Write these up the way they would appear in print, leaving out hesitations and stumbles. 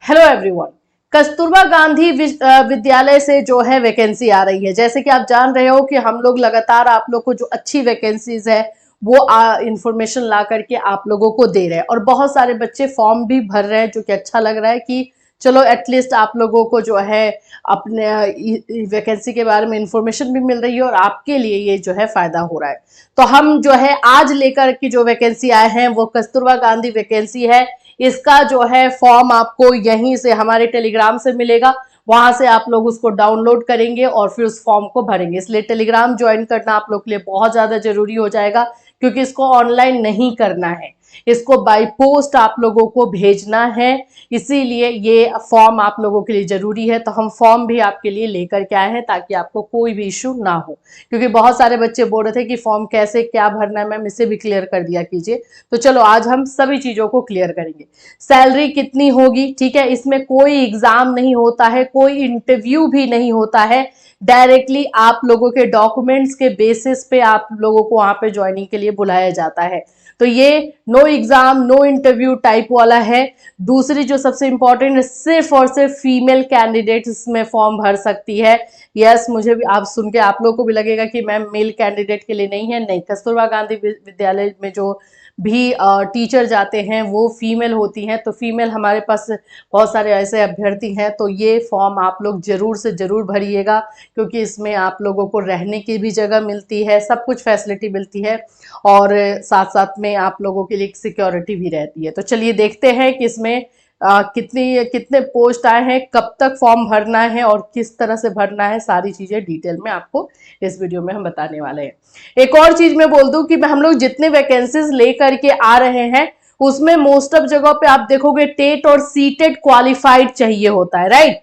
Hello everyone. Kasturba Gandhi विद्यालय से जो है वैकेंसी आ रही है। जैसे कि आप जान रहे हो कि हम लोग लगातार आप लोग को जो अच्छी वैकेंसीज है वो इंफॉर्मेशन ला करके आप लोगों को दे रहे हैं और बहुत सारे बच्चे फॉर्म भी भर रहे हैं, जो कि अच्छा लग रहा है कि चलो एटलीस्ट आप लोगों को जो है अपने वैकेंसी के बारे में इंफॉर्मेशन भी मिल रही है और आपके लिए ये जो है फायदा हो रहा है। तो हम जो है आज लेकर की जो वैकेंसी आए हैं वो कस्तूरबा गांधी वैकेंसी है। इसका जो है फॉर्म आपको यहीं से हमारे टेलीग्राम से मिलेगा, वहां से आप लोग उसको डाउनलोड करेंगे और फिर उस फॉर्म को भरेंगे। इसलिए टेलीग्राम ज्वाइन करना आप लोग के लिए बहुत ज्यादा जरूरी हो जाएगा, क्योंकि इसको ऑनलाइन नहीं करना है, इसको बाय पोस्ट आप लोगों को भेजना है। इसीलिए ये फॉर्म आप लोगों के लिए जरूरी है। तो हम फॉर्म भी आपके लिए लेकर के आए हैं ताकि आपको कोई भी इश्यू ना हो, क्योंकि बहुत सारे बच्चे बोल रहे थे कि फॉर्म कैसे क्या भरना है, मैम इसे भी क्लियर कर दिया कीजिए। तो चलो आज हम सभी चीजों को क्लियर करेंगे। सैलरी कितनी होगी, ठीक है, इसमें कोई एग्जाम नहीं होता है, कोई इंटरव्यू भी नहीं होता है, डायरेक्टली आप लोगों के डॉक्यूमेंट्स के बेसिस पे आप लोगों को वहां पे ज्वाइनिंग के लिए बुलाया जाता है। तो ये no exam no interview type वाला है। दूसरी जो सबसे इंपॉर्टेंट है, सिर्फ और सिर्फ फीमेल कैंडिडेट इसमें फॉर्म भर सकती है। यस, मुझे भी आप सुन के आप लोगों को भी लगेगा कि मैम मेल कैंडिडेट के लिए नहीं है, नहीं, कस्तूरबा गांधी विद्यालय में जो भी टीचर जाते हैं वो फीमेल होती हैं। तो फीमेल हमारे पास बहुत सारे ऐसे अभ्यर्थी हैं। तो ये फॉर्म आप लोग जरूर से जरूर भरिएगा, क्योंकि इसमें आप लोगों को रहने की भी जगह मिलती है, सब कुछ फैसिलिटी मिलती है और साथ साथ में आप लोगों के लिए सिक्योरिटी भी रहती है। तो चलिए देखते हैं कि इसमें कितने पोस्ट आए हैं, कब तक फॉर्म भरना है और किस तरह से भरना है, सारी चीजें डिटेल में आपको इस वीडियो में हम बताने वाले हैं। एक और चीज मैं बोल दूं कि हम लोग जितने वैकेंसीज लेकर के आ रहे हैं उसमें मोस्ट ऑफ जगह पे आप देखोगे टेट और सीटेट क्वालिफाइड चाहिए होता है, राइट।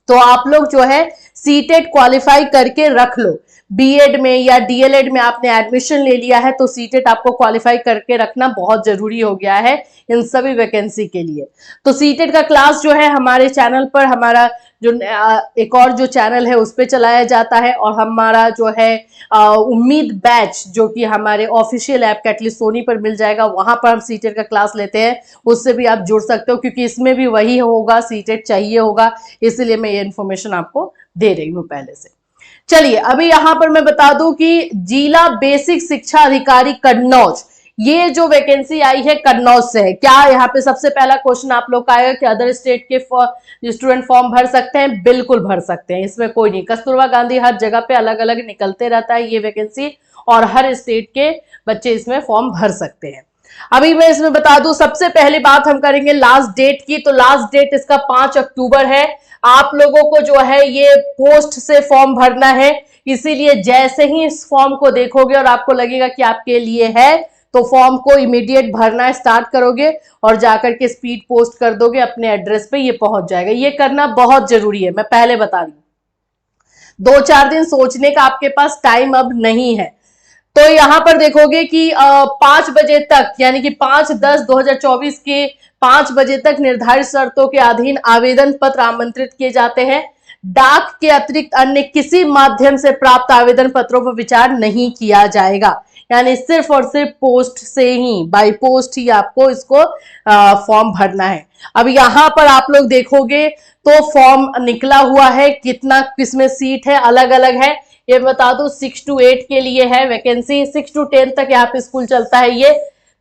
तो आप लोग जो है सीटेट क्वालिफाई करके रख लो। बीएड में या डीएलएड में आपने एडमिशन ले लिया है तो सीटेट आपको क्वालिफाई करके रखना बहुत जरूरी हो गया है इन सभी वैकेंसी के लिए। तो सीटेट का क्लास जो है हमारे चैनल पर, हमारा जो एक और जो चैनल है उस पर चलाया जाता है, और हमारा जो है उम्मीद बैच जो कि हमारे ऑफिशियल ऐप कैटली सोनी पर मिल जाएगा, वहां पर हम सीटेट का क्लास लेते हैं। उससे भी आप जुड़ सकते हो, क्योंकि इसमें भी वही होगा, सीटेट चाहिए होगा, इसलिए मैं ये इन्फॉर्मेशन आपको दे रही हूँ पहले से। चलिए अभी यहां पर मैं बता दूं कि जिला बेसिक शिक्षा अधिकारी कन्नौज, ये जो वैकेंसी आई है कन्नौज से है। क्या यहाँ पे सबसे पहला क्वेश्चन आप लोग का आएगा कि अदर स्टेट के स्टूडेंट फॉर्म भर सकते हैं? बिल्कुल भर सकते हैं, इसमें कोई नहीं। कस्तूरबा गांधी हर जगह पे अलग अलग निकलते रहता है ये वैकेंसी, और हर स्टेट के बच्चे इसमें फॉर्म भर सकते हैं। अभी मैं इसमें बता दूं, सबसे पहली बात हम करेंगे लास्ट डेट की। तो लास्ट डेट इसका 5 अक्टूबर है। आप लोगों को जो है ये पोस्ट से फॉर्म भरना है, इसीलिए जैसे ही इस फॉर्म को देखोगे और आपको लगेगा कि आपके लिए है तो फॉर्म को इमीडिएट भरना स्टार्ट करोगे और जाकर के स्पीड पोस्ट कर दोगे, अपने एड्रेस पे ये पहुंच जाएगा। ये करना बहुत जरूरी है, मैं पहले बता रही हूं। 2-4 दिन सोचने का आपके पास टाइम अब नहीं है। तो यहां पर देखोगे कि 5 बजे तक, यानी कि 5/10/2024 के 5 बजे तक निर्धारित शर्तों के अधीन आवेदन पत्र आमंत्रित किए जाते हैं। डाक के अतिरिक्त अन्य किसी माध्यम से प्राप्त आवेदन पत्रों पर विचार नहीं किया जाएगा, यानी सिर्फ और सिर्फ पोस्ट से ही, बाय पोस्ट ही आपको इसको फॉर्म भरना है। अब यहां पर आप लोग देखोगे तो फॉर्म निकला हुआ है, कितना किसमें सीट है अलग अलग है। ये बता दो 6 to 8 के लिए है वैकेंसी, 6 to 10 तक यहाँ पे स्कूल चलता है ये।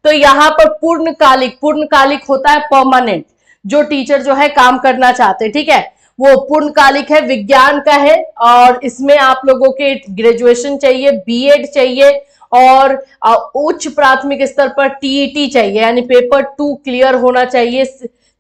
तो यहाँ पर पूर्णकालिक होता है परमानेंट, जो टीचर जो है काम करना चाहते हैं, ठीक है, वो पूर्णकालिक है, विज्ञान का है, और इसमें आप लोगों के ग्रेजुएशन चाहिए, बीएड चाहिए, और उच्च प्राथमिक स्तर पर टीईटी चाहिए, यानी पेपर 2 क्लियर होना चाहिए,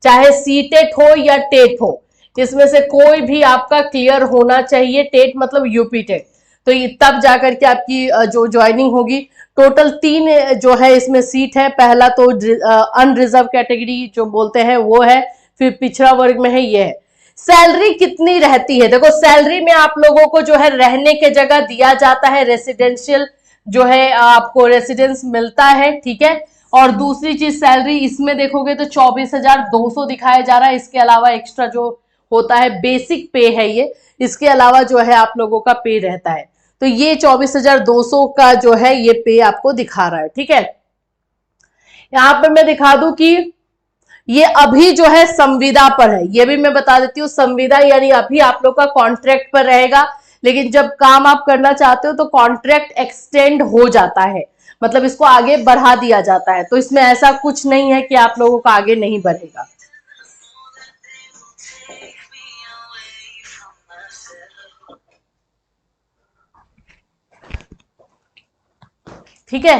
चाहे सीटेट हो या टेट हो, इसमें से कोई भी आपका क्लियर होना चाहिए। टेट मतलब यूपी टेट, तो ये तब जाकर के आपकी जो ज्वाइनिंग होगी। टोटल 3 जो है इसमें सीट है। पहला तो अनरिजर्व कैटेगरी जो बोलते हैं वो है, फिर पिछड़ा वर्ग में है ये है। सैलरी कितनी रहती है? देखो सैलरी में आप लोगों को जो है रहने के जगह दिया जाता है, रेसिडेंशियल जो है आपको रेसिडेंस मिलता है, ठीक है। और दूसरी चीज सैलरी इसमें देखोगे तो 24,200 दिखाया जा रहा है। इसके अलावा एक्स्ट्रा जो होता है बेसिक पे है ये, इसके अलावा जो है आप लोगों का पे रहता है। तो ये 24,200 का जो है ये पे आपको दिखा रहा है, ठीक है। यहां पे मैं दिखा दूं कि ये अभी जो है संविदा पर है, ये भी मैं बता देती हूँ। संविदा यानी अभी आप लोग का कॉन्ट्रैक्ट पर रहेगा, लेकिन जब काम आप करना चाहते हो तो कॉन्ट्रैक्ट एक्सटेंड हो जाता है, मतलब इसको आगे बढ़ा दिया जाता है। तो इसमें ऐसा कुछ नहीं है कि आप लोगों का आगे नहीं बढ़ेगा। ठीक है,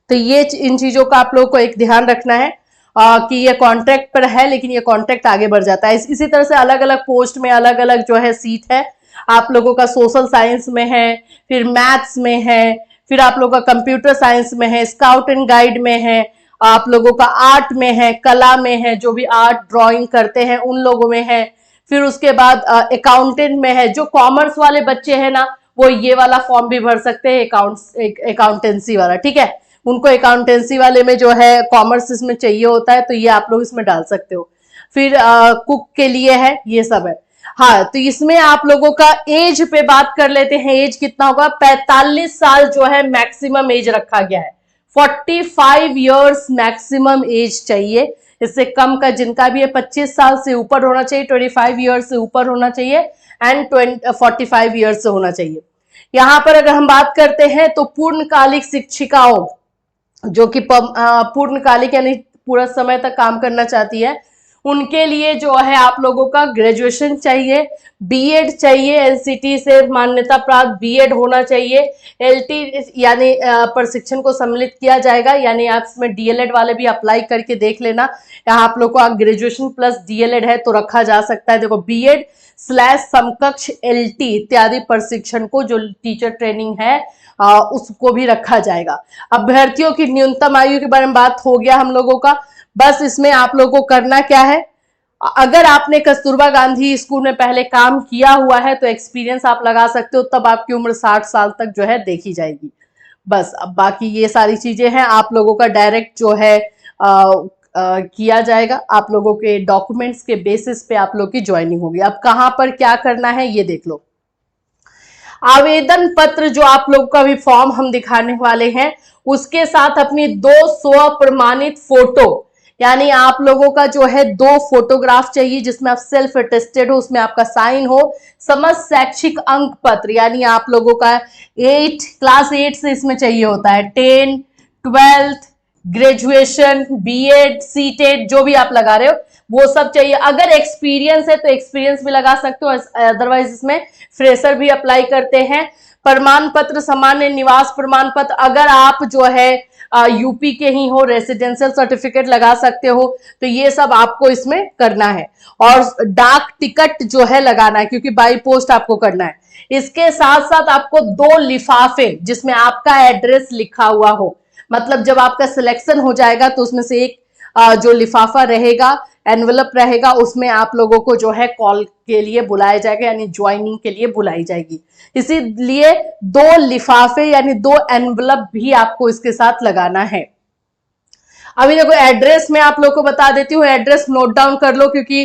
तो ये इन चीजों का आप लोगों को एक ध्यान रखना है कि ये कॉन्ट्रैक्ट पर है, लेकिन ये कॉन्ट्रैक्ट आगे बढ़ जाता है। इसी तरह से अलग अलग पोस्ट में अलग अलग जो है सीट है। आप लोगों का सोशल साइंस में है, फिर मैथ्स में है, फिर आप लोगों का कंप्यूटर साइंस में है, स्काउट एंड गाइड में है, आप लोगों का आर्ट में है, कला में है, जो भी आर्ट ड्राइंग करते हैं उन लोगों में है। फिर उसके बाद अकाउंटेंट में है। जो कॉमर्स वाले बच्चे हैं ना, वो ये वाला फॉर्म भी भर सकते हैं, अकाउंटेंसी वाला। ठीक है, उनको अकाउंटेंसी वाले में जो है कॉमर्स इसमें चाहिए होता है, तो ये आप लोग इसमें डाल सकते हो। फिर कुक के लिए है, ये सब है। हाँ, तो इसमें आप लोगों का एज पे बात कर लेते हैं। एज कितना होगा? 45 साल जो है मैक्सिमम एज रखा गया है। 45 इयर्स मैक्सिमम एज चाहिए। इससे कम का जिनका भी है 25 साल से ऊपर होना चाहिए, 25 ईयर्स से ऊपर होना चाहिए, एंड 45 ईयर्स से होना चाहिए। यहां पर अगर हम बात करते हैं तो पूर्णकालिक शिक्षिकाओं, जो कि पूर्णकालिक यानी पूरा समय तक काम करना चाहती है, उनके लिए जो है आप लोगों का ग्रेजुएशन चाहिए, बीएड चाहिए, एनसीटी से मान्यता प्राप्त बीएड होना चाहिए, एलटी यानी प्रशिक्षण को सम्मिलित किया जाएगा, यानी आप इसमें डीएलएड वाले भी अप्लाई करके देख लेना। यहाँ आप लोग को ग्रेजुएशन प्लस डीएलएड है तो रखा जा सकता है। देखो, बीएड / समकक्ष एलटी इत्यादि प्रशिक्षण को, जो टीचर ट्रेनिंग है उसको भी रखा जाएगा। अभ्यर्थियों की न्यूनतम आयु के बारे में बात हो गया हम लोगों का। बस इसमें आप लोगों को करना क्या है, अगर आपने कस्तूरबा गांधी स्कूल में पहले काम किया हुआ है तो एक्सपीरियंस आप लगा सकते हो, तब आपकी उम्र 60 साल तक जो है देखी जाएगी। बस, अब बाकी ये सारी चीजें हैं, आप लोगों का डायरेक्ट जो है किया जाएगा। आप लोगों के डॉक्यूमेंट्स के बेसिस पे आप लोग की ज्वाइनिंग होगी। अब कहां पर क्या करना है ये देख लो। आवेदन पत्र जो आप लोग का भी फॉर्म हम दिखाने वाले हैं, उसके साथ अपनी 2 स्व प्रमाणित फोटो, यानी आप लोगों का जो है 2 फोटोग्राफ चाहिए जिसमें आप सेल्फ अटेस्टेड हो, उसमें आपका साइन हो। समस्त शैक्षिक अंक पत्र, यानी आप लोगों का क्लास 8 से इसमें चाहिए होता है, 10, 12th, ग्रेजुएशन, बीएड, सीटेट जो भी आप लगा रहे हो वो सब चाहिए। अगर एक्सपीरियंस है तो एक्सपीरियंस भी लगा सकते हो, अदरवाइज इसमें फ्रेशर भी अप्लाई करते हैं। प्रमाण पत्र, सामान्य निवास प्रमाण पत्र, अगर आप जो है यूपी के ही हो, रेसिडेंशियल सर्टिफिकेट लगा सकते हो। तो ये सब आपको इसमें करना है। और डाक टिकट जो है लगाना है, क्योंकि बाई पोस्ट आपको करना है। इसके साथ साथ आपको 2 लिफाफे जिसमें आपका एड्रेस लिखा हुआ हो, मतलब जब आपका सिलेक्शन हो जाएगा तो उसमें से एक जो लिफाफा रहेगा, एनवेलप रहेगा, उसमें आप लोगों को जो है कॉल के लिए बुलाया जाएगा, यानी ज्वाइनिंग के लिए बुलाई जाएगी। इसीलिए 2 लिफाफे यानी 2 एनवेलप भी आपको इसके साथ लगाना है। अभी देखो, एड्रेस में आप लोगों को बता देती हूँ, एड्रेस नोट डाउन कर लो, क्योंकि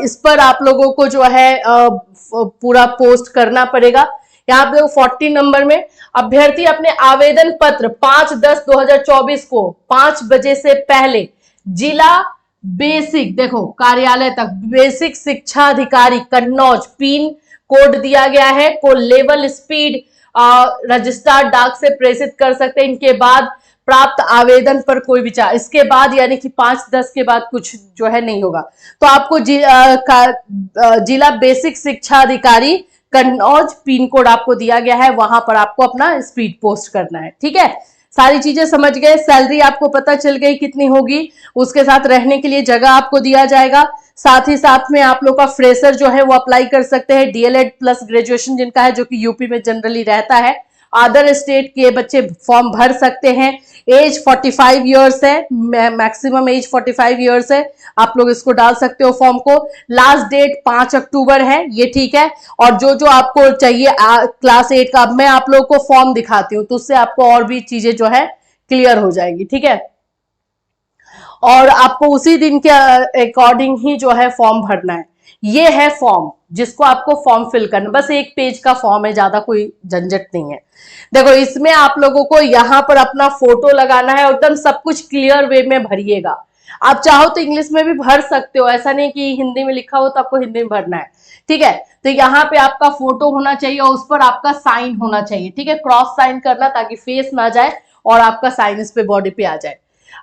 इस पर आप लोगों को जो है पूरा पोस्ट करना पड़ेगा। यहाँ पे 40 नंबर में अभ्यर्थी अपने आवेदन पत्र 5/10/2024 को 5 बजे से पहले जिला बेसिक, देखो कार्यालय तक, बेसिक शिक्षा अधिकारी कन्नौज, पिन कोड दिया गया है, को लेवल स्पीड रजिस्टर्ड डाक से प्रेषित कर सकते हैं। इनके बाद प्राप्त आवेदन पर कोई विचार, इसके बाद यानी कि 5/10 के बाद कुछ जो है नहीं होगा। तो आपको जिला बेसिक शिक्षा अधिकारी कन्नौज पिन कोड आपको दिया गया है, वहां पर आपको अपना स्पीड पोस्ट करना है। ठीक है, सारी चीजें समझ गए। सैलरी आपको पता चल गई कितनी होगी, उसके साथ रहने के लिए जगह आपको दिया जाएगा। साथ ही साथ में आप लोग का फ्रेशर जो है वो अप्लाई कर सकते हैं, डीएलएड प्लस ग्रेजुएशन जिनका है, जो कि यूपी में जनरली रहता है। अदर स्टेट के बच्चे फॉर्म भर सकते हैं। एज 45 ईयर्स है, मैक्सिमम एज 45 ईयर्स है। आप लोग इसको डाल सकते हो फॉर्म को। लास्ट डेट 5 अक्टूबर है, ये ठीक है। और जो जो आपको चाहिए क्लास 8 का, अब मैं आप लोग को फॉर्म दिखाती हूँ तो उससे आपको और भी चीजें जो है क्लियर हो जाएगी। ठीक है, और आपको उसी दिन के अकॉर्डिंग ही जो है फॉर्म भरना है। ये है फॉर्म जिसको आपको फॉर्म फिल करना, बस 1 पेज का फॉर्म है, ज्यादा कोई झंझट नहीं है। देखो, इसमें आप लोगों को यहाँ पर अपना फोटो लगाना है, एकदम सब कुछ क्लियर वे में भरिएगा। आप चाहो तो इंग्लिश में भी भर सकते हो, ऐसा नहीं कि हिंदी में लिखा हो तो आपको हिंदी में भरना है, ठीक है। तो यहाँ पे आपका फोटो होना चाहिए और उस पर आपका साइन होना चाहिए, ठीक है। क्रॉस साइन करना ताकि फेस ना जाए और आपका साइन इस पे बॉडी पे आ जाए।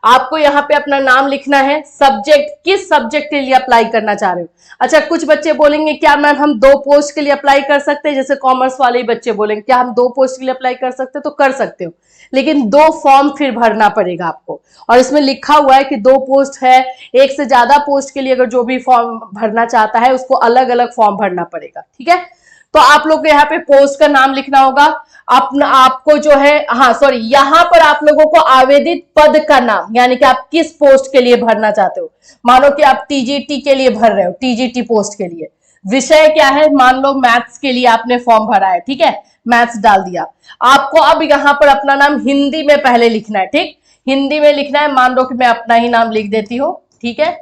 आपको यहाँ पे अपना नाम लिखना है, सब्जेक्ट, किस सब्जेक्ट के लिए अप्लाई करना चाह रहे हो। अच्छा, कुछ बच्चे बोलेंगे क्या मैम हम 2 पोस्ट के लिए अप्लाई कर सकते हैं, जैसे कॉमर्स वाले ही बच्चे बोलेंगे क्या हम 2 पोस्ट के लिए अप्लाई कर सकते हैं, तो कर सकते हो, लेकिन 2 फॉर्म फिर भरना पड़ेगा आपको। और इसमें लिखा हुआ है कि 2 पोस्ट है, एक से ज्यादा पोस्ट के लिए अगर जो भी फॉर्म भरना चाहता है उसको अलग अलग फॉर्म भरना पड़ेगा, ठीक है। तो आप लोग को यहाँ पे पोस्ट का नाम लिखना होगा, अपना आपको जो है, हाँ सॉरी, यहाँ पर आप लोगों को आवेदित पद का नाम, यानी कि आप किस पोस्ट के लिए भरना चाहते हो। मानो कि आप टीजीटी के लिए भर रहे हो, टीजीटी पोस्ट के लिए, विषय क्या है, मान लो मैथ्स के लिए आपने फॉर्म भरा है, ठीक है, मैथ्स डाल दिया। आपको अब यहाँ पर अपना नाम हिंदी में पहले लिखना है, ठीक, हिंदी में लिखना है। मान लो कि मैं अपना ही नाम लिख देती हूँ, ठीक है,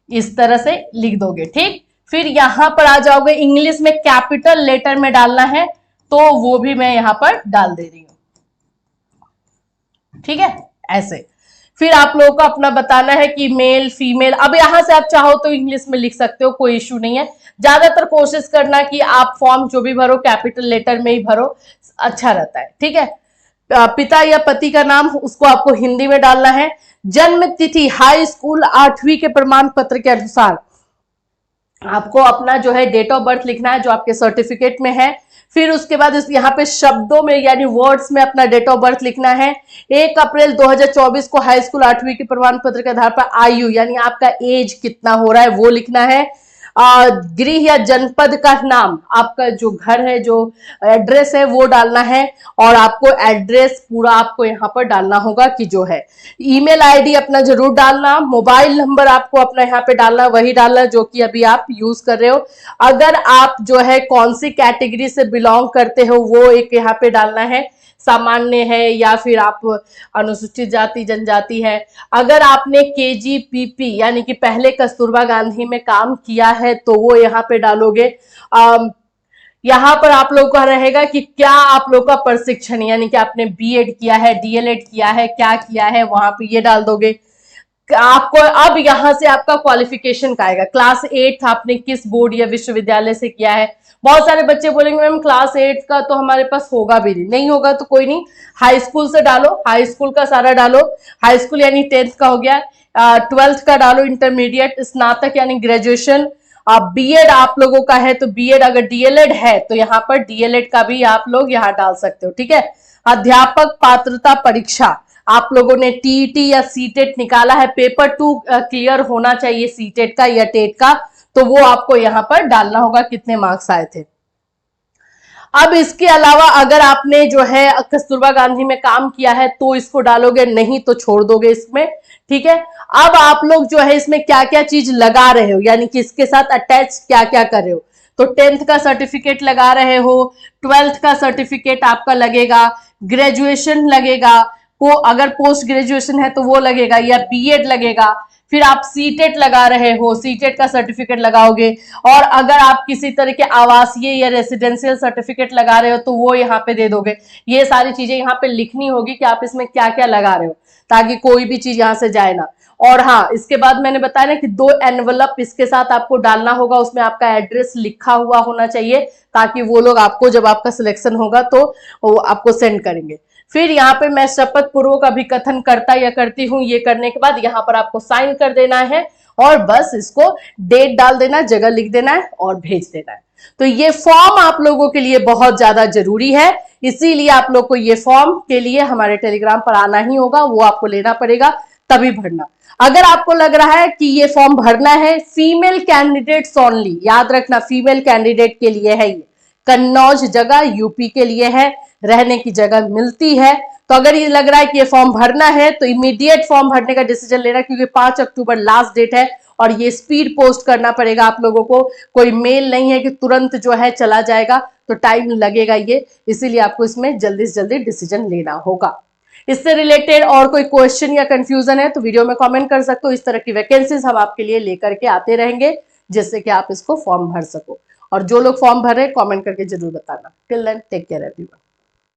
इस तरह से लिख दोगे, ठीक। फिर यहां पर आ जाओगे, इंग्लिश में कैपिटल लेटर में डालना है, तो वो भी मैं यहां पर डाल दे रही हूं, ठीक है, ऐसे। फिर आप लोगों को अपना बताना है कि मेल फीमेल। अब यहां से आप चाहो तो इंग्लिश में लिख सकते हो, कोई इश्यू नहीं है। ज्यादातर कोशिश करना कि आप फॉर्म जो भी भरो कैपिटल लेटर में ही भरो, अच्छा रहता है, ठीक है। पिता या पति का नाम उसको आपको हिंदी में डालना है। जन्म तिथि हाई स्कूल 8वीं के प्रमाण पत्र के अनुसार आपको अपना जो है डेट ऑफ बर्थ लिखना है जो आपके सर्टिफिकेट में है। फिर उसके बाद यहाँ पे शब्दों में यानी वर्ड्स में अपना डेट ऑफ बर्थ लिखना है। 1 अप्रैल 2024 को हाई स्कूल 8वीं के प्रमाण पत्र के आधार पर आयु यानी आपका एज कितना हो रहा है वो लिखना है। गृह या जनपद का नाम, आपका जो घर है, जो एड्रेस है वो डालना है। और आपको एड्रेस पूरा आपको यहाँ पर डालना होगा कि जो है ईमेल आईडी अपना जरूर डालना। मोबाइल नंबर आपको अपना यहाँ पे डालना, वही डालना जो कि अभी आप यूज कर रहे हो। अगर आप जो है कौन सी कैटेगरी से बिलोंग करते हो वो एक यहाँ पे डालना है, सामान्य है या फिर आप अनुसूचित जाति जनजाति है। अगर आपने केजीपीपी यानी कि पहले कस्तूरबा गांधी में काम किया है तो वो यहाँ पे डालोगे। यहाँ पर आप लोग का रहेगा कि क्या आप लोग का प्रशिक्षण यानी कि आपने बीएड किया है, डीएलएड किया है, क्या किया है, वहां पे ये डाल दोगे। आपको अब यहां से आपका क्वालिफिकेशन का आएगा, क्लास 8 आपने किस बोर्ड या विश्वविद्यालय से किया है। बहुत सारे बच्चे बोलेंगे मैम क्लास 8 का तो हमारे पास होगा भी नहीं होगा तो कोई नहीं, हाई स्कूल से डालो, हाई स्कूल का सारा डालो। हाई स्कूल यानी 10th का हो गया, 12th का डालो, इंटरमीडिएट, स्नातक यानी ग्रेजुएशन। बीएड आप लोगों का है तो बीएड, अगर डीएलएड है तो यहाँ पर डीएलएड का भी आप लोग यहाँ डाल सकते हो, ठीक है। अध्यापक पात्रता परीक्षा, आप लोगों ने टीईटी या सीटेट निकाला है, पेपर 2 क्लियर होना चाहिए सीटेट का या टेट का, तो वो आपको यहाँ पर डालना होगा कितने मार्क्स आए थे। अब इसके अलावा अगर आपने जो है कस्तूरबा गांधी में काम किया है तो इसको डालोगे, नहीं तो छोड़ दोगे इसमें, ठीक है। अब आप लोग जो है इसमें क्या क्या चीज लगा रहे हो यानी कि इसके साथ अटैच क्या क्या कर रहे हो, तो 10th का सर्टिफिकेट लगा रहे हो, 12th का सर्टिफिकेट आपका लगेगा, ग्रेजुएशन लगेगा, वो अगर पोस्ट ग्रेजुएशन है तो वो लगेगा, या बीएड लगेगा। फिर आप सीटेट लगा रहे हो, सीटेट का सर्टिफिकेट लगाओगे। और अगर आप किसी तरह के आवासीय या रेसिडेंशियल सर्टिफिकेट लगा रहे हो तो वो यहाँ पे दे दोगे। ये सारी चीजें यहाँ पे लिखनी होगी कि आप इसमें क्या क्या लगा रहे हो ताकि कोई भी चीज यहाँ से जाए ना। और हाँ, इसके बाद मैंने बताया ना कि 2 एनवलप इसके साथ आपको डालना होगा, उसमें आपका एड्रेस लिखा हुआ होना चाहिए ताकि वो लोग आपको जब आपका सिलेक्शन होगा तो वो आपको सेंड करेंगे। फिर यहाँ पे मैं शपथ पूर्वक अभिकथन करता या करती हूँ, ये करने के बाद यहाँ पर आपको साइन कर देना है और बस इसको डेट डाल देना, जगह लिख देना है और भेज देना है। तो ये फॉर्म आप लोगों के लिए बहुत ज्यादा जरूरी है, इसीलिए आप लोग को ये फॉर्म के लिए हमारे टेलीग्राम पर आना ही होगा, वो आपको लेना पड़ेगा तभी भरना। अगर आपको लग रहा है कि ये फॉर्म भरना है फीमेल कैंडिडेट्स ओनली, याद रखना फीमेल कैंडिडेट के लिए है, ये कन्नौज जगह यूपी के लिए है, रहने की जगह मिलती है। तो अगर ये लग रहा है कि ये फॉर्म भरना है तो इमीडिएट फॉर्म भरने का डिसीजन लेना, क्योंकि 5 अक्टूबर लास्ट डेट है और ये स्पीड पोस्ट करना पड़ेगा आप लोगों को। कोई मेल नहीं है कि तुरंत जो है चला जाएगा, तो टाइम लगेगा ये, इसीलिए आपको इसमें जल्दी से जल्दी डिसीजन लेना होगा। इससे रिलेटेड और कोई क्वेश्चन या कंफ्यूजन है तो वीडियो में कमेंट कर सकते हो। इस तरह की वैकेंसीज हम आपके लिए लेकर के आते रहेंगे जिससे कि आप इसको फॉर्म भर सको। और जो लोग फॉर्म भर रहे हैं कमेंट करके जरूर बताना। Till then take care everyone.